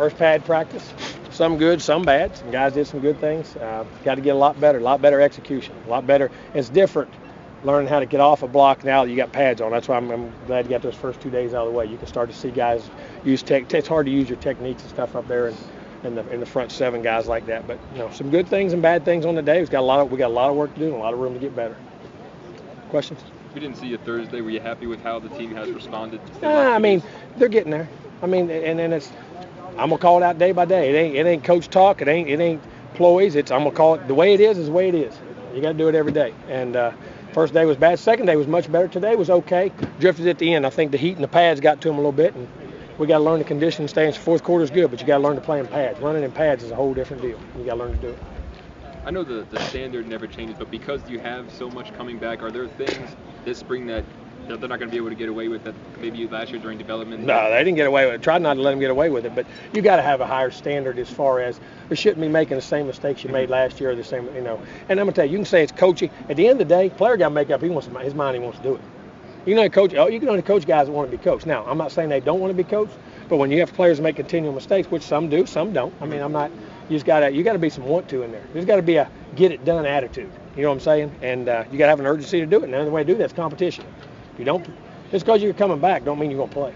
First pad practice. Some good, some bad. Some guys did some good things. Got to get a lot better execution, a lot better. It's different learning how to get off a block now that you got pads on. That's why I'm glad you got those first 2 days out of the way. You can start to see guys use it's hard to use your techniques and stuff up there in the front 7 guys like that. But some good things and bad things on the day. We got a lot of work to do and a lot of room to get better. Questions? We didn't see you Thursday. Were you happy with how the team has responded? I mean, they're getting there. I mean, and then I'm gonna call it out day by day. It ain't coach talk. It ain't ploys. I'm gonna call it the way it is the way it is. You got to do it every day. And first day was bad. Second day was much better. Today was okay. Drifted at the end. I think the heat and the pads got to them a little bit, and we got to learn the condition. Staying fourth quarter is good, but you got to learn to play in pads. Running in pads is a whole different deal. You got to learn to do it. I know the standard never changes, but because you have so much coming back, are there things this spring that they're not going to be able to get away with that maybe last year during development? No, they didn't get away with it. Tried not to let them get away with it, but you got to have a higher standard as far as you shouldn't be making the same mistakes you made last year or the same, And I'm going to tell you, you can say it's coaching. At the end of the day, player got to make up his mind he wants to do it. You can only coach guys that want to be coached. Now, I'm not saying they don't want to be coached, but when you have players make continual mistakes, which some do, some don't. I mean, you got to be some want to in there. There's got to be a get it done attitude. You know what I'm saying? And you got to have an urgency to do it. And the only way to do that is competition. If you don't, just because you're coming back, don't mean you're going to play.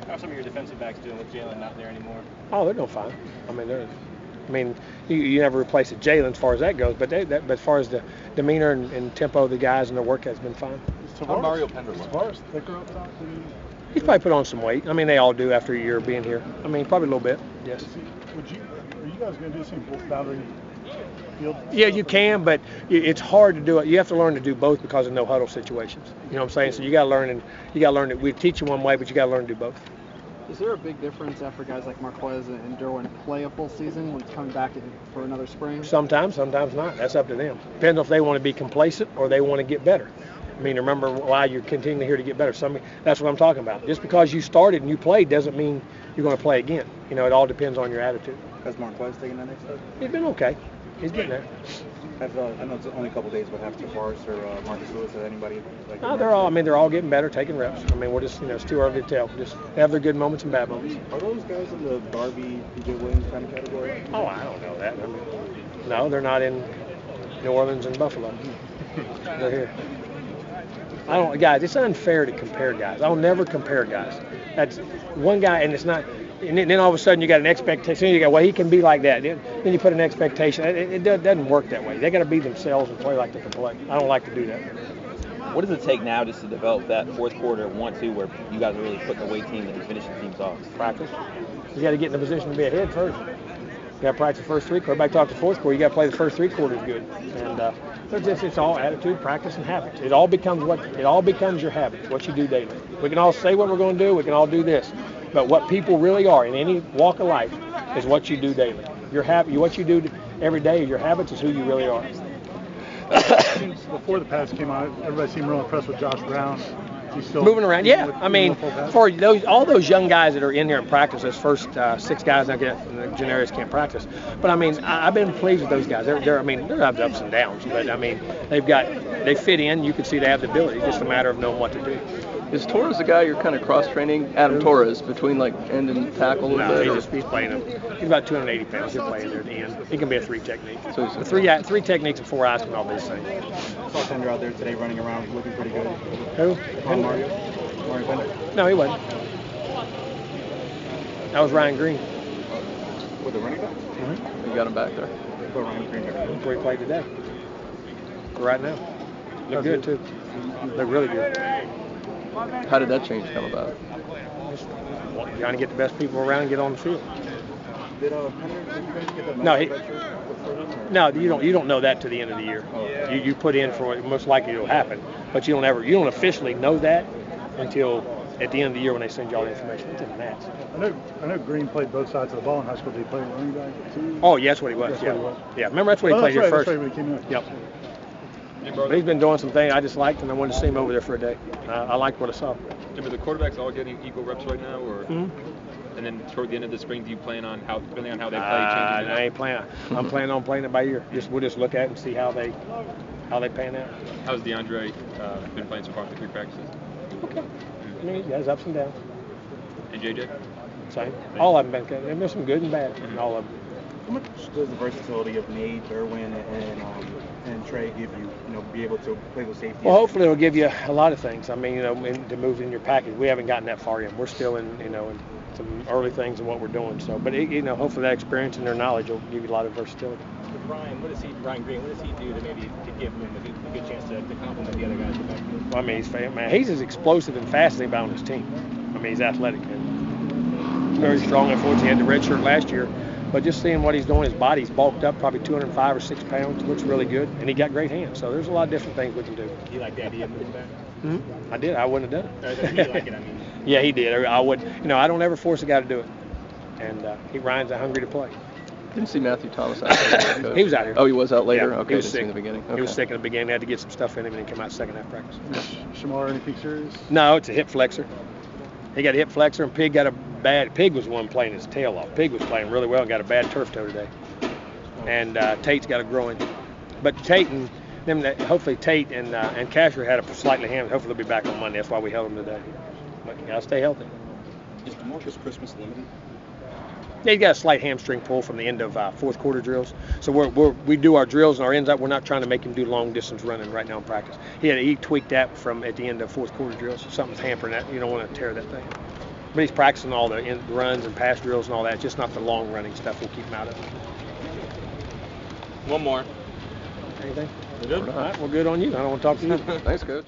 How are some of your defensive backs doing with Jalen not there anymore? Oh, they're doing fine. You never replace a Jalen as far as that goes, but as far as the demeanor and tempo of the guys and their work has been fine. Mario Tavares thicker up top? He's probably put on some weight. I mean, they all do after a year of being here. I mean, probably a little bit. Yes. Are you guys going to do some boundary field? Yeah, you can, but it's hard to do it. You have to learn to do both because of no huddle situations. You know what I'm saying? So you got to learn, that we teach you one way, but you got to learn to do both. Is there a big difference after guys like Marquez and Derwin play a full season when it's coming back for another spring? Sometimes not. That's up to them. Depends if they want to be complacent or they want to get better. I mean, remember why you're continuing here to get better. That's what I'm talking about. Just because you started and you played doesn't mean you're going to play again. It all depends on your attitude. Has Marquez taken that next step? He's been okay. He's getting there. I know it's only a couple days, but have Tavares or Marcus Lewis or anybody? They're all getting better, taking reps. I mean, we're just, it's too early to tell. Just have their good moments and bad moments. Are those guys in the Darby, DJ Williams kind of category? Oh, I don't know that. No, they're not in New Orleans and Buffalo. They're here. Guys, it's unfair to compare guys. I'll never compare guys. That's one guy, and it's not. And then all of a sudden you got an expectation. You go, well, he can be like that. Then you put an expectation. It doesn't work that way. They got to be themselves and play like they can play. I don't like to do that. What does it take now just to develop that fourth quarter 1-2 where you guys are really putting away teams and finishing teams off? Practice. You got to get in a position to be ahead first. You got to practice the first 3 quarters. Everybody talks the fourth quarter. You got to play the first 3 quarters good. And it's all attitude, practice, and habits. It all becomes your habits. What you do daily. We can all say what we're going to do. We can all do this. But what people really are in any walk of life is what you do daily. What you do every day, your habits is who you really are. Before the pass came out, everybody seemed real impressed with Josh Brown. He's still moving around. Yeah, I mean, for all those young guys that are in here in practice, those first 6 guys, now Janarius can't practice. But I mean, I've been pleased with those guys. They're have ups and downs, but I mean, they fit in. You can see they have the ability. It's just a matter of knowing what to do. Is Torres the guy you're kind of cross-training? Adam Torres, between like end and tackle a little bit? He's playing him. He's about 280 pounds. He'll play in there at the end. He can be a 3 technique. So the three techniques and 4 eyes can all be the same. I saw Pender out there today running around looking pretty good. Who? Mario Pender? No, he wasn't. That was Ryan Green. With the running back? Mm-hmm. You got him back there. Put Ryan Green back there. That's where he played today. Right now. Look good, too. Look really good. How did that change come about? Just trying to get the best people around and get on the field. Did Pender get the No, you don't know that to the end of the year. You put in for what most likely will happen, but you don't officially know that until at the end of the year when they send you all the information. It's in the Nats. I know Green played both sides of the ball in high school. Did he play running back too? Oh, yeah, that's what he was. Yeah, remember that's what he played here first. That's right, when he came in. Yep. But he's been doing some things I just liked, and I wanted to see him over there for a day. I liked what I saw. Are the quarterbacks all getting equal reps right now, or? Mm-hmm. And then toward the end of the spring, do you plan on depending on how they play, changing it? I ain't planning. I'm planning on playing it by ear. We'll just look at it and see how they pan out. How's DeAndre been playing so far for 3 practices? Okay. I mean, he has ups and downs. And JJ? Same. All of them been. There's some good and bad in all of them. How much does the versatility of Nate, Derwin, and Trey give you? You know, be able to play with safety. Well, hopefully it'll give you a lot of things. I mean, you know, to move in your package. We haven't gotten that far yet. We're still in, you know, in some early things in what we're doing. So, but you know, hopefully that experience and their knowledge will give you a lot of versatility. With Ryan, Ryan Green, what does he do to give him a good chance to complement the other guys? Well, I mean, he's as explosive and fast as anybody on his team. I mean, he's athletic and very strong. Unfortunately, he had the red shirt last year. But just seeing what he's doing, his body's bulked up, probably 205 or 6 pounds, looks really good, and he got great hands. So there's a lot of different things we can do. Do you like the idea of moving back? Mm-hmm. I did. I wouldn't have done it. Did he like it? I mean. Yeah, he did. I would. You know, I don't ever force a guy to do it, and Ryan's hungry to play. Didn't see Matthew Thomas out there. He was out here. Oh, he was out later? Yeah, okay, he was didn't see sick in the beginning. Okay. He was sick in the beginning. They had to get some stuff in him, and he came out second half practice. Shamar, any pictures? No, it's a hip flexor. He got a hip flexor, and Pig got a bad. Pig was the one playing his tail off. Pig was playing really well and got a bad turf toe today. And Tate's got a groin. But Tate and them, hopefully Tate and Casher had a slightly hammed. Hopefully they'll be back on Monday. That's why we held them today. But you gotta stay healthy. Is DeMarcus Christmas limited? Yeah, he got a slight hamstring pull from the end of fourth quarter drills. So we do our drills and our ends up. We're not trying to make him do long distance running right now in practice. He tweaked that from at the end of fourth quarter drills. Something's hampering that. You don't want to tear that thing. But he's practicing all the runs and pass drills and all that. Just not the long running stuff. We'll keep him out of it. One more. Anything? Good. All right, well, good on you. I don't want to talk to you. Thanks, Coach.